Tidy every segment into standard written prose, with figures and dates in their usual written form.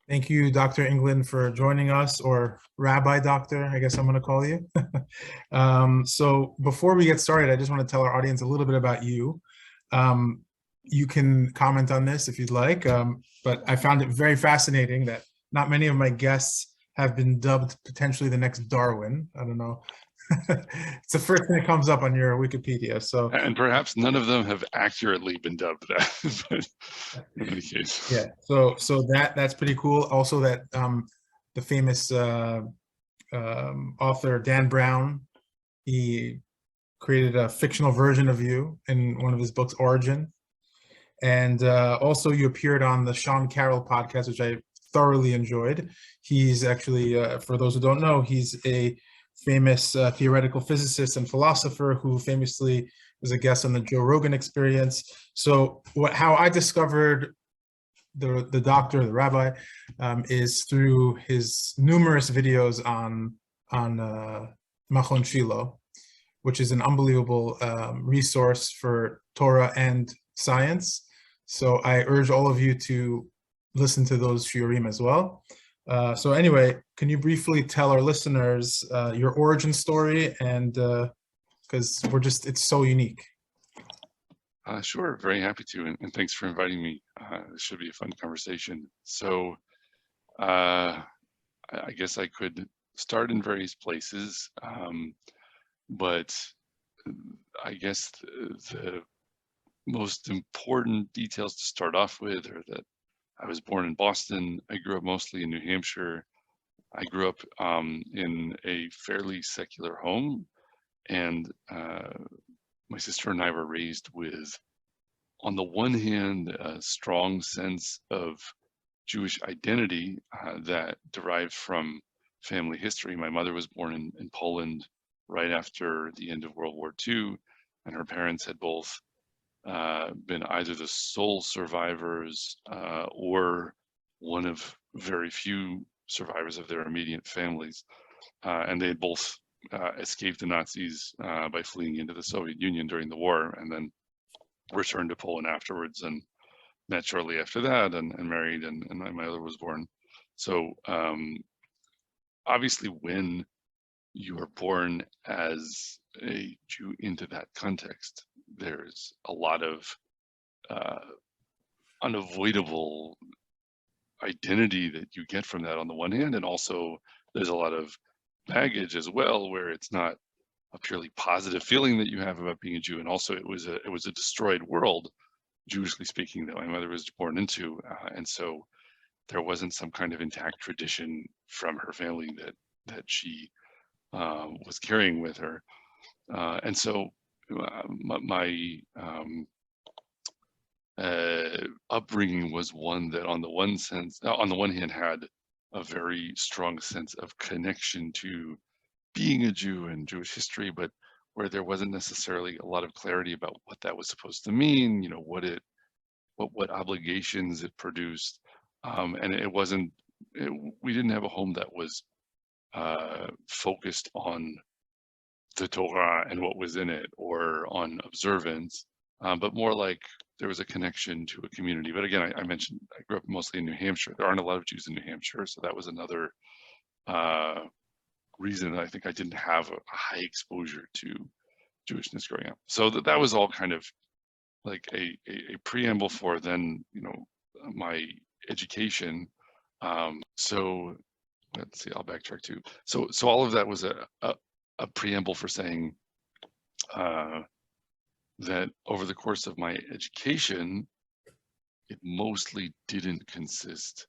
Thank you, Dr. England, for joining us, or Rabbi Doctor, I guess I'm going to call you. So before we get started, I just want to tell our audience a little bit about you. You can comment on this if you'd like, but I found it very fascinating that not many of my guests have been dubbed potentially the next Darwin. I don't know. It's the first thing that comes up on your Wikipedia. So, and perhaps none of them have accurately been dubbed that, but in any case. yeah. So that's pretty cool. Also, that the famous author Dan Brown, he created a fictional version of you in one of his books, Origin. And also, you appeared on the Sean Carroll podcast, which I thoroughly enjoyed. He's actually, for those who don't know, he's a famous theoretical physicist and philosopher who famously was a guest on the Joe Rogan Experience. So how I discovered the doctor, the rabbi, is through his numerous videos on Machon Shiloh, which is an unbelievable resource for Torah and science. So I urge all of you to listen to those shiurim as well. So anyway, can you briefly tell our listeners your origin story, and because it's so unique. Sure, very happy to, and thanks for inviting me. This should be a fun conversation. So I guess I could start in various places, but I guess the most important details to start off with are that I was born in Boston. I grew up mostly in New Hampshire. I grew up in a fairly secular home, and my sister and I were raised with, on the one hand, a strong sense of Jewish identity that derived from family history. My mother was born in Poland right after the end of World War II, and her parents had both been either the sole survivors or one of very few survivors of their immediate families. And they had both escaped the Nazis by fleeing into the Soviet Union during the war, and then returned to Poland afterwards, and met shortly after that, and married, and my mother was born. So obviously, when you are born as a Jew into that context, there's a lot of unavoidable identity that you get from that on the one hand, and also there's a lot of baggage as well, where it's not a purely positive feeling that you have about being a Jew, and also it was a destroyed world, Jewishly speaking, that my mother was born into, and so there wasn't some kind of intact tradition from her family that she was carrying with her, and so my upbringing was one that, on the one hand, had a very strong sense of connection to being a Jew and Jewish history, but where there wasn't necessarily a lot of clarity about what that was supposed to mean, what obligations it produced, and we didn't have a home that was focused on the Torah and what was in it, or on observance, but more like there was a connection to a community. But again, I mentioned I grew up mostly in New Hampshire. There aren't a lot of Jews in New Hampshire, so that was another reason that I think I didn't have a high exposure to Jewishness growing up. So that was all kind of like a preamble for then, my education. So let's see, I'll backtrack too. So all of that was a preamble for saying that over the course of my education, it mostly didn't consist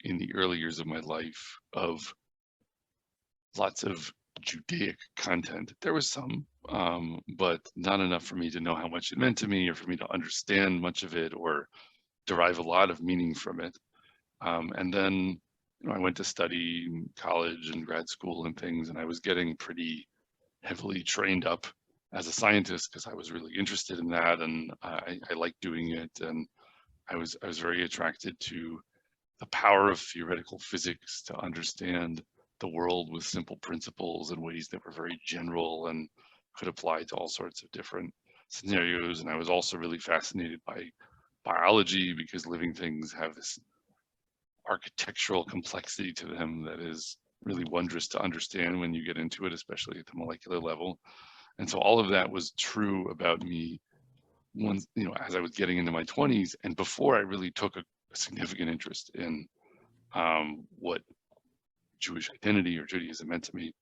in the early years of my life of lots of Judaic content. There was some, but not enough for me to know how much it meant to me, or for me to understand much of it, or derive a lot of meaning from it. And then I went to study in college and grad school and things, and I was getting pretty heavily trained up as a scientist because I was really interested in that, and I liked doing it, and I was very attracted to the power of theoretical physics to understand the world with simple principles in ways that were very general and could apply to all sorts of different scenarios. And I was also really fascinated by biology, because living things have this architectural complexity to them that is really wondrous to understand when you get into it, especially at the molecular level. And so all of that was true about me once, as I was getting into my 20s and before I really took a significant interest in what Jewish identity or Judaism meant to me.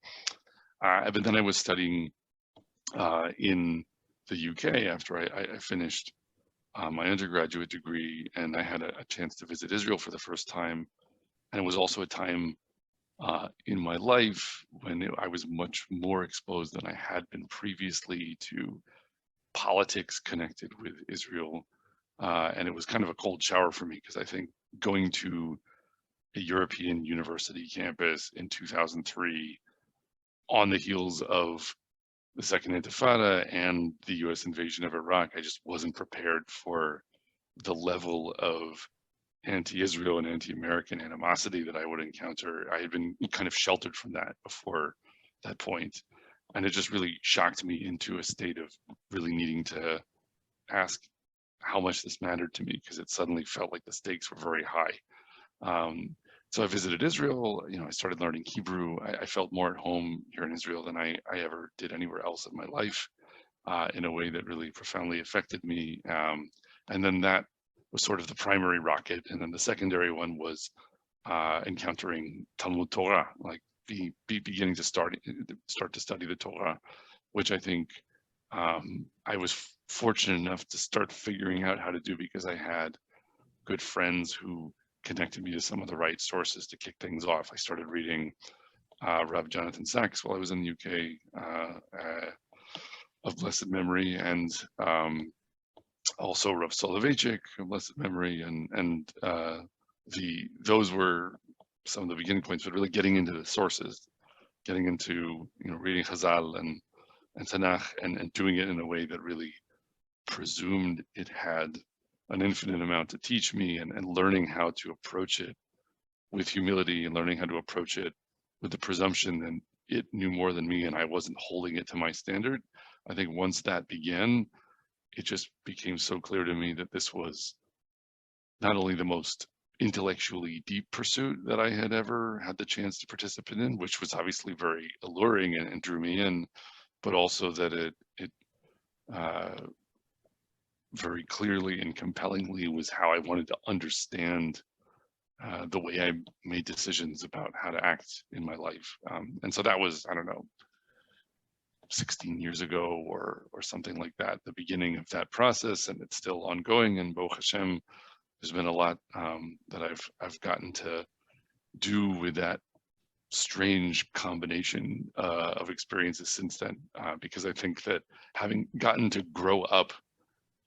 But then I was studying in the UK after I finished my undergraduate degree, and I had a chance to visit Israel for the first time. And it was also a time in my life when I was much more exposed than I had been previously to politics connected with Israel. And it was kind of a cold shower for me because I think going to a European university campus in 2003 on the heels of the Second Intifada and the US invasion of Iraq, I just wasn't prepared for the level of anti-Israel and anti-American animosity that I would encounter. I had been kind of sheltered from that before that point. And it just really shocked me into a state of really needing to ask how much this mattered to me, because it suddenly felt like the stakes were very high. So I visited Israel, I started learning Hebrew. I felt more at home here in Israel than I ever did anywhere else in my life, in a way that really profoundly affected me. And then that was sort of the primary rocket. And then the secondary one was encountering Talmud Torah, like beginning to start to study the Torah, which I think I was fortunate enough to start figuring out how to do because I had good friends who connected me to some of the right sources to kick things off. I started reading Rav Jonathan Sacks while I was in the UK, of blessed memory, and also Rav Soloveitchik of blessed memory, and those were some of the beginning points, but really getting into the sources, getting into reading Chazal and Tanakh, and doing it in a way that really presumed it had an infinite amount to teach me, and learning how to approach it with humility, and learning how to approach it with the presumption that it knew more than me and I wasn't holding it to my standard. I think once that began, it just became so clear to me that this was not only the most intellectually deep pursuit that I had ever had the chance to participate in, which was obviously very alluring and drew me in, but also that it very clearly and compellingly was how I wanted to understand the way I made decisions about how to act in my life. And so that was, I don't know, 16 years ago or something like that, the beginning of that process, and it's still ongoing. And Baruch Hashem, there's been a lot that I've gotten to do with that strange combination of experiences since then, because I think that having gotten to grow up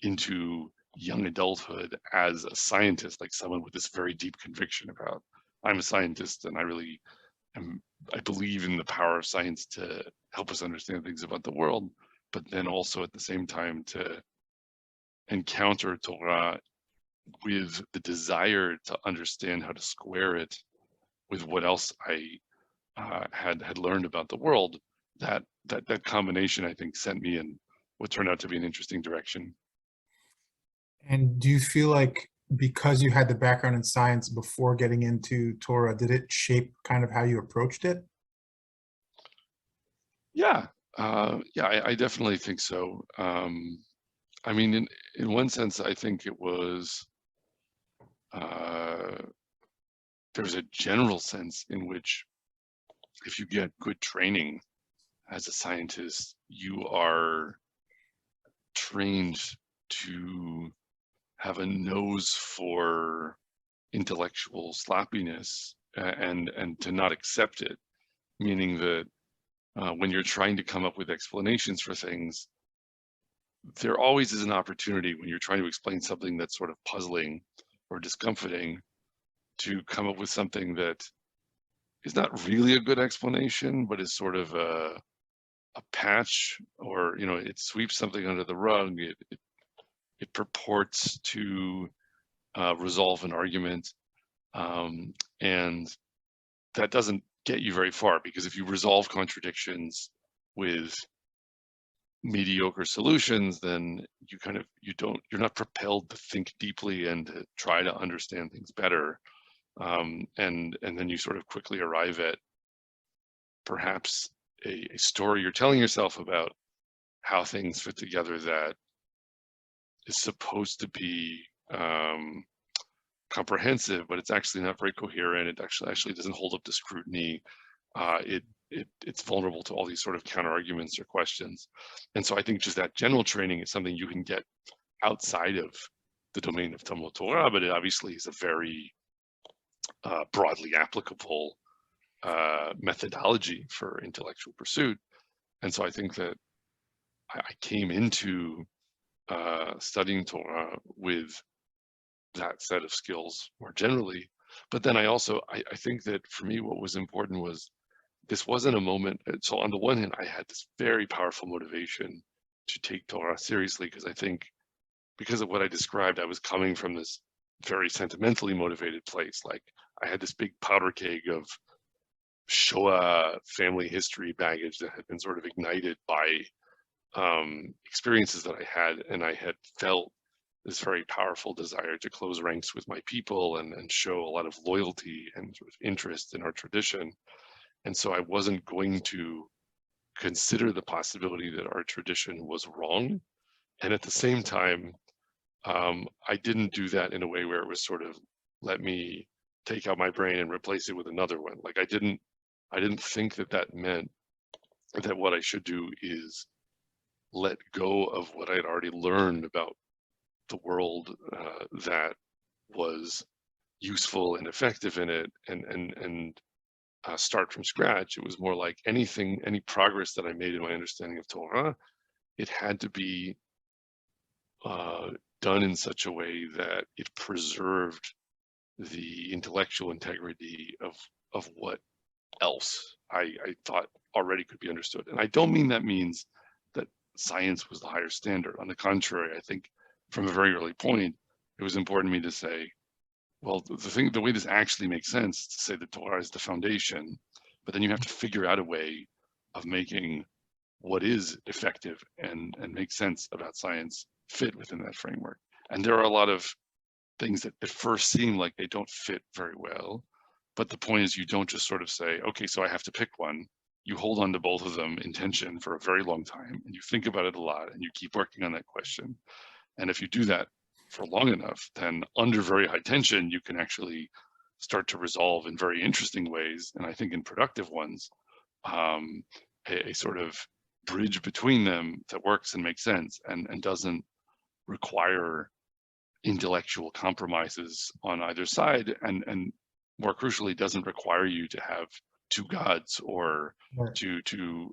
into young adulthood as a scientist, like someone with this very deep conviction about, I'm a scientist and I believe in the power of science to help us understand things about the world, but then also at the same time to encounter Torah with the desire to understand how to square it with what else I had learned about the world. That combination, I think, sent me in what turned out to be an interesting direction. And do you feel like because you had the background in science before getting into Torah, did it shape kind of how you approached it? Yeah, I definitely think so. I mean, in one sense, I think it was, there's a general sense in which if you get good training as a scientist, you are trained to have a nose for intellectual sloppiness and to not accept it, meaning that when you're trying to come up with explanations for things, there always is an opportunity when you're trying to explain something that's sort of puzzling or discomforting to come up with something that is not really a good explanation, but is sort of a patch, or it sweeps something under the rug. It purports to resolve an argument, and that doesn't get you very far, because if you resolve contradictions with mediocre solutions, then you're not propelled to think deeply and to try to understand things better. and then you sort of quickly arrive at perhaps a story you're telling yourself about how things fit together that is supposed to be comprehensive, but it's actually not very coherent. It actually doesn't hold up to scrutiny. It's vulnerable to all these sort of counter arguments or questions. And so I think just that general training is something you can get outside of the domain of Talmud Torah, but it obviously is a very broadly applicable methodology for intellectual pursuit. And so I think that I came into studying Torah with that set of skills more generally. But then I think that for me, what was important was this wasn't a moment. So on the one hand, I had this very powerful motivation to take Torah seriously, because I think because of what I described, I was coming from this very sentimentally motivated place. Like I had this big powder keg of Shoah family history baggage that had been sort of ignited by experiences that I had, and I had felt this very powerful desire to close ranks with my people and show a lot of loyalty and sort of interest in our tradition. And so I wasn't going to consider the possibility that our tradition was wrong. And at the same time, I didn't do that in a way where it was sort of, let me take out my brain and replace it with another one. Like I didn't think that meant that what I should do is let go of what I'd already learned about the world that was useful and effective in it, and start from scratch. It was more like any progress that I made in my understanding of Torah, it had to be done in such a way that it preserved the intellectual integrity of what else I thought already could be understood. And I don't mean that means that science was the higher standard. On the contrary, I think from a very early point, it was important to me to say, well, the way this actually makes sense is to say that Torah is the foundation, but then you have to figure out a way of making what is effective and makes sense about science fit within that framework. And there are a lot of things that at first seem like they don't fit very well, but the point is you don't just sort of say, okay, so I have to pick one. You hold on to both of them in tension for a very long time, and you think about it a lot, and you keep working on that question. And if you do that for long enough, then under very high tension, you can actually start to resolve in very interesting ways, and I think in productive ones, a sort of bridge between them that works and makes sense and doesn't require intellectual compromises on either side, and more crucially, doesn't require you to have two gods or to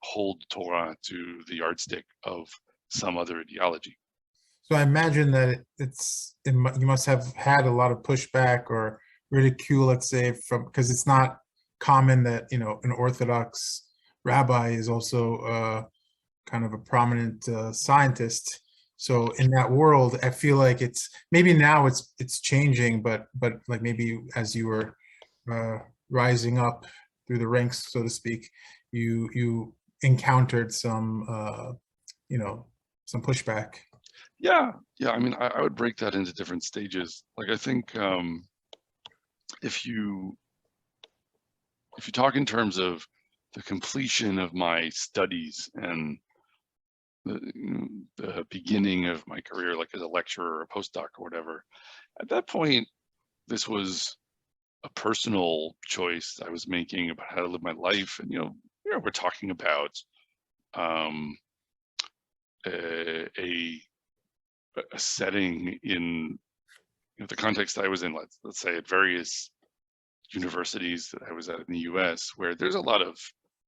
hold Torah to the yardstick of some other ideology. So I imagine that you must have had a lot of pushback or ridicule, let's say, because it's not common that an Orthodox rabbi is also kind of a prominent scientist. So in that world, I feel like maybe now it's changing, but like maybe as you were rising up through the ranks, so to speak, you encountered some some pushback. Yeah. I mean, I would break that into different stages. Like I think if you talk in terms of the completion of my studies and the beginning of my career, like as a lecturer or a postdoc or whatever, at that point, this was a personal choice I was making about how to live my life. And, we're talking about a setting in the context I was in, let's say at various universities that I was at in the US, where there's a lot of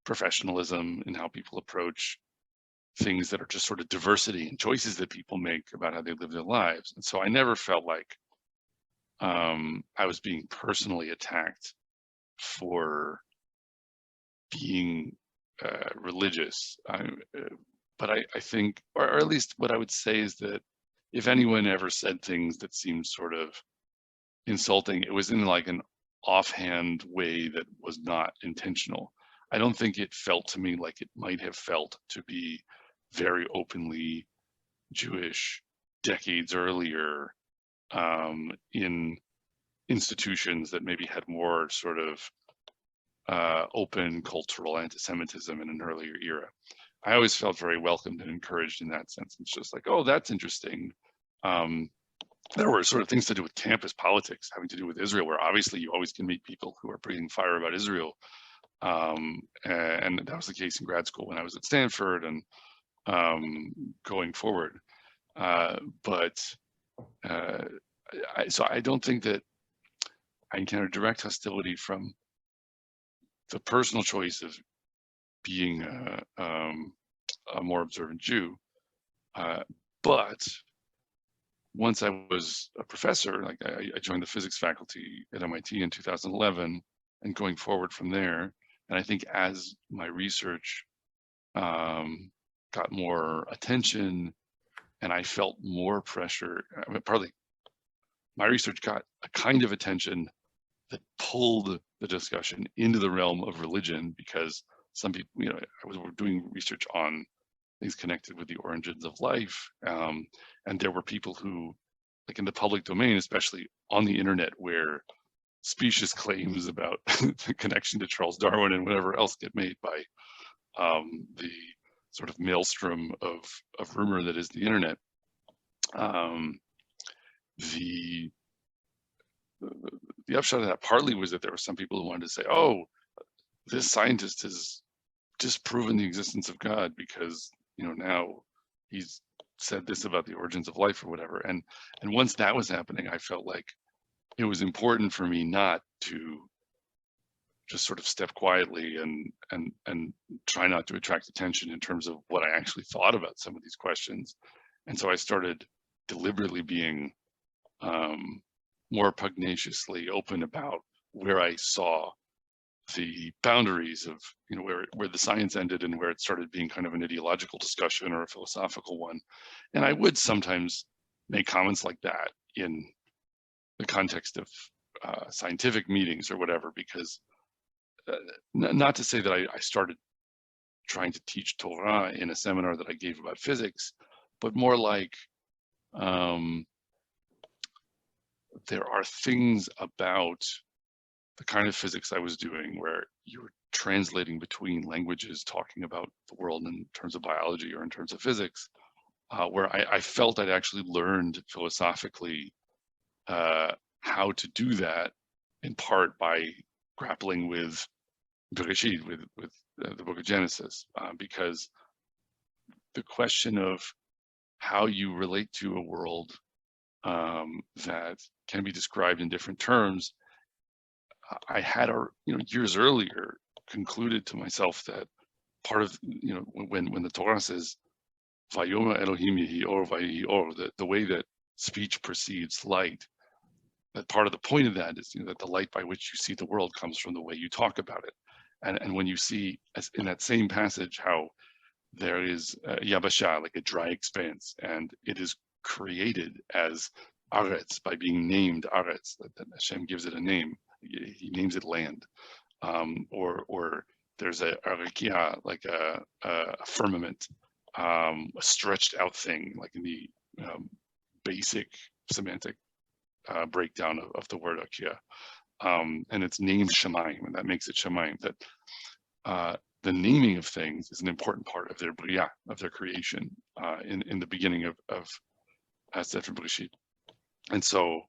professionalism in how people approach things that are just sort of diversity and choices that people make about how they live their lives. And so I never felt like I was being personally attacked for being religious. But I think, or at least what I would say is that if anyone ever said things that seemed sort of insulting, it was in like an offhand way that was not intentional. I don't think it felt to me like it might have felt to be very openly Jewish decades earlier in institutions that maybe had more sort of open cultural anti-Semitism in an earlier era. I always felt very welcomed and encouraged in that sense. It's just like, oh, that's interesting. There were sort of things to do with campus politics, having to do with Israel, where obviously you always can meet people who are breathing fire about Israel. And that was the case in grad school when I was at Stanford and going forward. So I don't think that I encountered direct hostility from the personal choice of being a more observant Jew. But once I was a professor, like I joined the physics faculty at MIT in 2011, and going forward from there, and I think as my research got more attention and I felt more pressure, I mean, partly my research got a kind of attention that pulled the discussion into the realm of religion, because some people, you know, I was doing research on things connected with the origins of life. And there were people who, like in the public domain, especially on the internet, where specious claims about the connection to Charles Darwin and whatever else get made by the sort of maelstrom of rumor that is the internet. The upshot of that partly was that there were some people who wanted to say, oh, this scientist has disproven the existence of God because, you know, now he's said this about the origins of life or whatever. And once that was happening, I felt like it was important for me not to just sort of step quietly and try not to attract attention in terms of what I actually thought about some of these questions. And so I started deliberately being more pugnaciously open about where I saw the boundaries of, you know, where the science ended and where it started being kind of an ideological discussion or a philosophical one. And I would sometimes make comments like that in the context of scientific meetings or whatever, because not to say that I started trying to teach Torah in a seminar that I gave about physics, but more like there are things about the kind of physics I was doing where you were translating between languages, talking about the world in terms of biology or in terms of physics, where I felt I'd actually learned philosophically how to do that, in part by grappling with Bereshit, with the book of Genesis, because the question of how you relate to a world that can be described in different terms, I had, years earlier, concluded to myself that part of, when the Torah says, "Vayoma Elohim yehi or vayehi or," the way that speech precedes light, that part of the point of that is, that the light by which you see the world comes from the way you talk about it. And when you see, as in that same passage, how there is yabasha, like a dry expanse, and it is created as aretz by being named aretz, that Hashem gives it a name. He names it land, or there's a arikia, like a firmament, a stretched out thing, like in the basic semantic breakdown of the word akia, and it's named Shemaim, and that makes it Shemaim. That the naming of things is an important part of their bria, of their creation, in the beginning of Sefer Bereshit. And so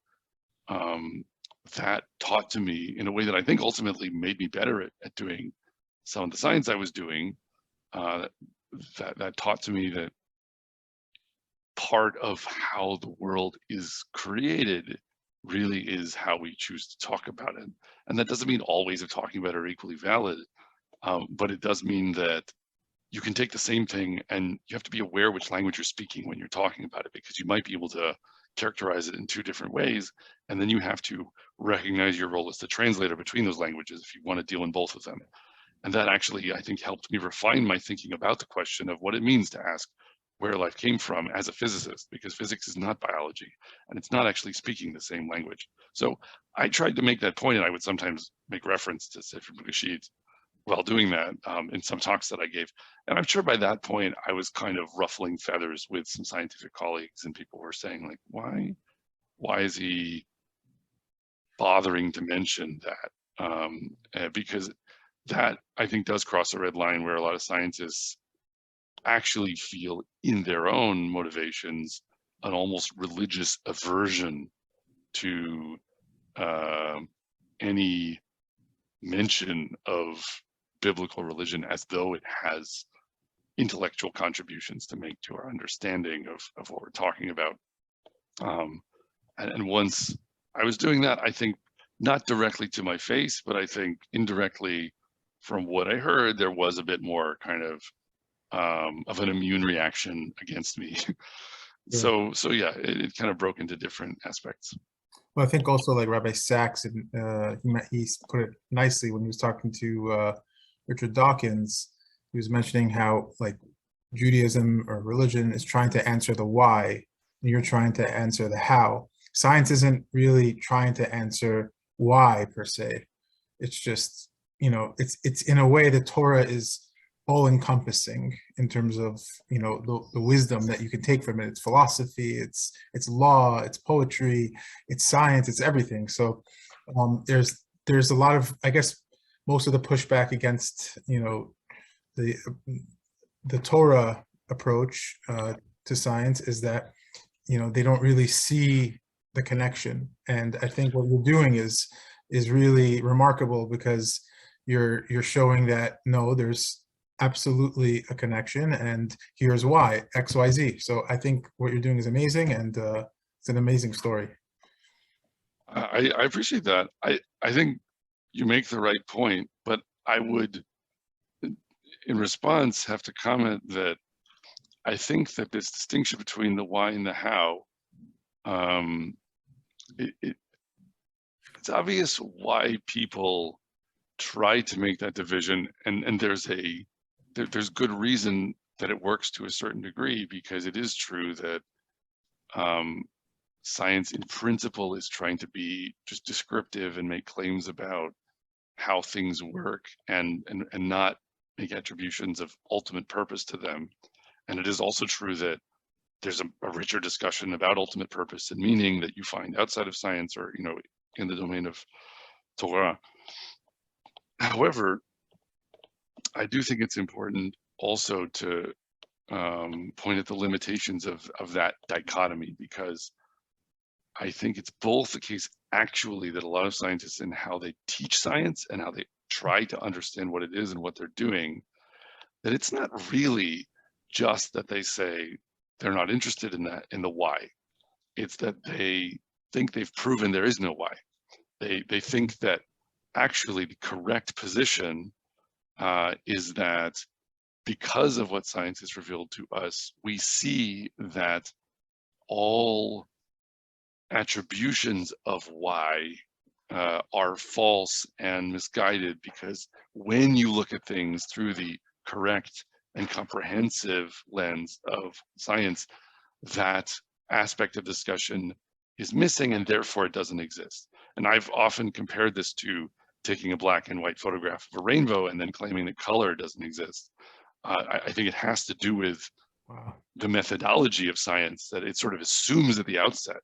that taught to me in a way that I think ultimately made me better at doing some of the science I was doing. That taught to me that part of how the world is created really is how we choose to talk about it. And that doesn't mean all ways of talking about it are equally valid, but it does mean that you can take the same thing and you have to be aware which language you're speaking when you're talking about it, because you might be able to characterize it in two different ways, and then you have to recognize your role as the translator between those languages if you want to deal in both of them. And that actually, I think, helped me refine my thinking about the question of what it means to ask where life came from as a physicist, because physics is not biology, and it's not actually speaking the same language. So I tried to make that point, and I would sometimes make reference to Sefer Bereshit while doing that in some talks that I gave. And I'm sure by that point, I was kind of ruffling feathers with some scientific colleagues, and people were saying, like, why is he bothering to mention that, because that, I think, does cross a red line where a lot of scientists actually feel in their own motivations an almost religious aversion to any mention of biblical religion as though it has intellectual contributions to make to our understanding of what we're talking about. And once I was doing that, I think not directly to my face, but I think indirectly from what I heard, there was a bit more kind of an immune reaction against me. Yeah. So yeah, it kind of broke into different aspects. Well, I think also like Rabbi Sachs, and he put it nicely when he was talking to Richard Dawkins. He was mentioning how like Judaism or religion is trying to answer the why, and you're trying to answer the how. Science isn't really trying to answer why per se. It's just, it's in a way the Torah is all encompassing in terms of, the wisdom that you can take from it. It's philosophy, it's law, it's poetry, it's science, it's everything. So there's a lot of, I guess, most of the pushback against, the Torah approach to science is that, they don't really see the connection. And I think what you're doing is really remarkable, because you're showing that no, there's absolutely a connection, and here's why, X, Y, Z. So I think what you're doing is amazing, and it's an amazing story. I appreciate that. I think you make the right point, but I would, in response, have to comment that I think that this distinction between the why and the how, it's obvious why people try to make that division, and there's good reason that it works to a certain degree, because it is true that science in principle is trying to be just descriptive and make claims about how things work, and not make attributions of ultimate purpose to them. And it is also true that there's a richer discussion about ultimate purpose and meaning that you find outside of science, or in the domain of Torah. However, I do think it's important also to point at the limitations of that dichotomy, because I think it's both the case actually that a lot of scientists, in how they teach science and how they try to understand what it is and what they're doing, that it's not really just that they say they're not interested in that, in the why. It's that they think they've proven there is no why. They think that actually the correct position is that because of what science has revealed to us, we see that all attributions of why are false and misguided, because when you look at things through the correct and comprehensive lens of science, that aspect of discussion is missing, and therefore it doesn't exist. And I've often compared this to taking a black and white photograph of a rainbow and then claiming that color doesn't exist. I think it has to do with the methodology of science, that it sort of assumes at the outset.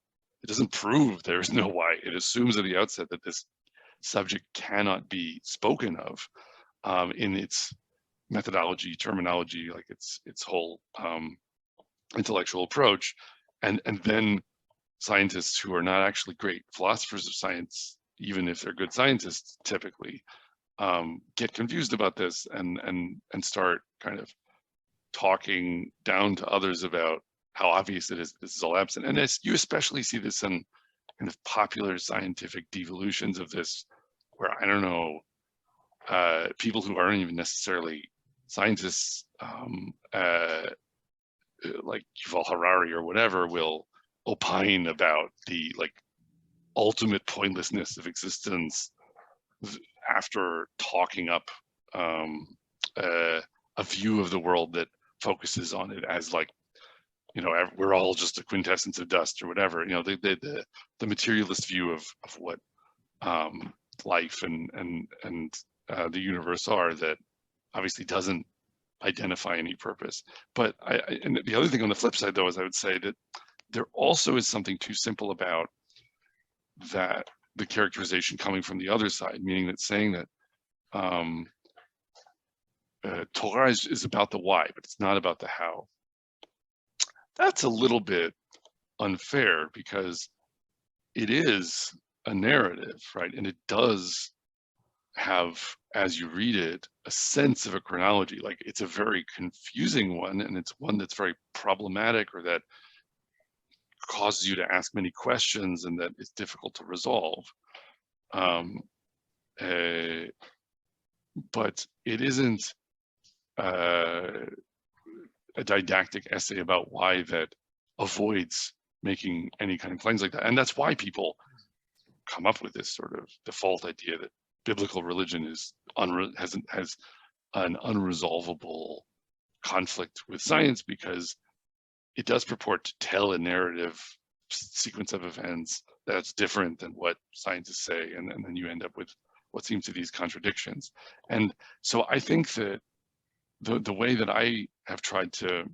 It doesn't prove there's no why. It assumes at the outset that this subject cannot be spoken of in its methodology, terminology, like its whole intellectual approach. And then scientists who are not actually great philosophers of science, even if they're good scientists, typically get confused about this and start kind of talking down to others about how obvious it is this is all absent. And you especially see this in kind of popular scientific devolutions of this, where, I don't know, people who aren't even necessarily scientists, like Yuval Harari or whatever, will opine about the ultimate pointlessness of existence after talking up a view of the world that focuses on it as we're all just a quintessence of dust or whatever. The materialist view of what life and the universe are, that obviously doesn't identify any purpose. But and the other thing on the flip side, though, is I would say that there also is something too simple about that the characterization coming from the other side, meaning that saying that Torah is about the why, but it's not about the how. That's a little bit unfair because it is a narrative, right? And it does have, as you read it, a sense of a chronology. Like it's a very confusing one, and it's one that's very problematic, or that causes you to ask many questions and that it's difficult to resolve. But it isn't a didactic essay about why that avoids making any kind of claims like that. And that's why people come up with this sort of default idea that biblical religion is has an unresolvable conflict with science, because it does purport to tell a narrative sequence of events that's different than what scientists say, and then you end up with what seems to be these contradictions. And so I think that the way that I have tried to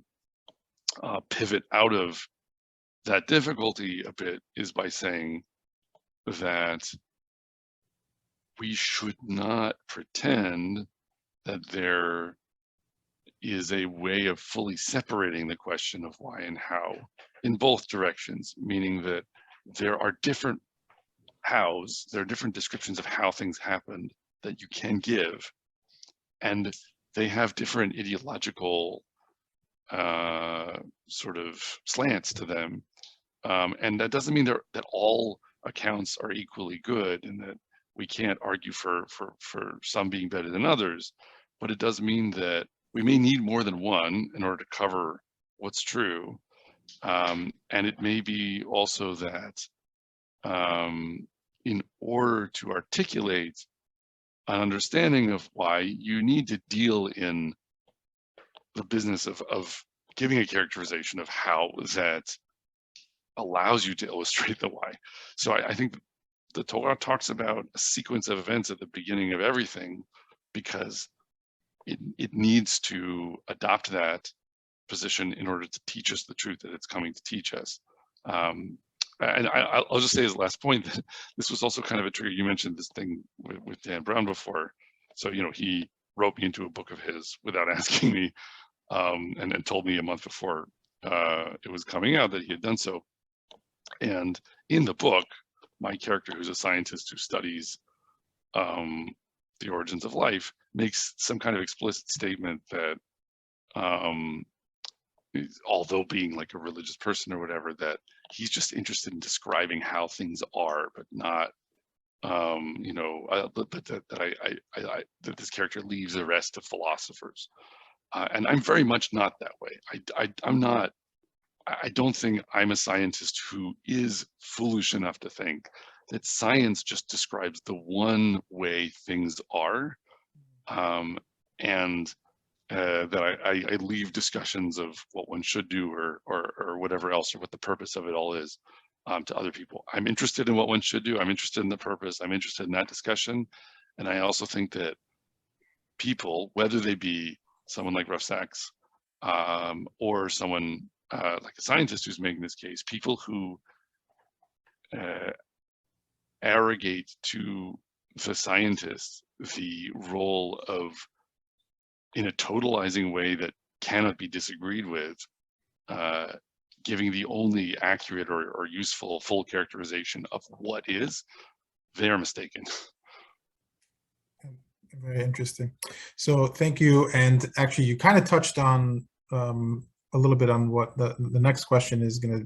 pivot out of that difficulty a bit is by saying that we should not pretend that there is a way of fully separating the question of why and how in both directions, meaning that there are different hows, there are different descriptions of how things happened that you can give, and they have different ideological sort of slants to them. And that doesn't mean that all accounts are equally good and that we can't argue for some being better than others, but it does mean that we may need more than one in order to cover what's true. And it may be also that in order to articulate an understanding of why, you need to deal in the business of giving a characterization of how that allows you to illustrate the why. So I think the Torah talks about a sequence of events at the beginning of everything because it needs to adopt that position in order to teach us the truth that it's coming to teach us. And I'll just say as a last point that this was also kind of a trigger. You mentioned this thing with Dan Brown before. So, you know, he wrote me into a book of his without asking me, and then told me a month before it was coming out that he had done so. And in the book, my character, who's a scientist who studies the origins of life, makes some kind of explicit statement that although being like a religious person or whatever, that he's just interested in describing how things are, but not, you know, that this character leaves the rest to philosophers. And I'm very much not that way. I don't think I'm a scientist who is foolish enough to think that science just describes the one way things are, and that I leave discussions of what one should do or whatever else, or what the purpose of it all is, to other people. I'm interested in what one should do. I'm interested in the purpose. I'm interested in that discussion. And I also think that people, whether they be someone like Rav Sachs or someone like a scientist who's making this case, people who arrogate to the scientist the role of, in a totalizing way that cannot be disagreed with, giving the only accurate or useful full characterization of what is, they are mistaken. Very interesting. So thank you. And actually, you kind of touched on a little bit on what the next question is going to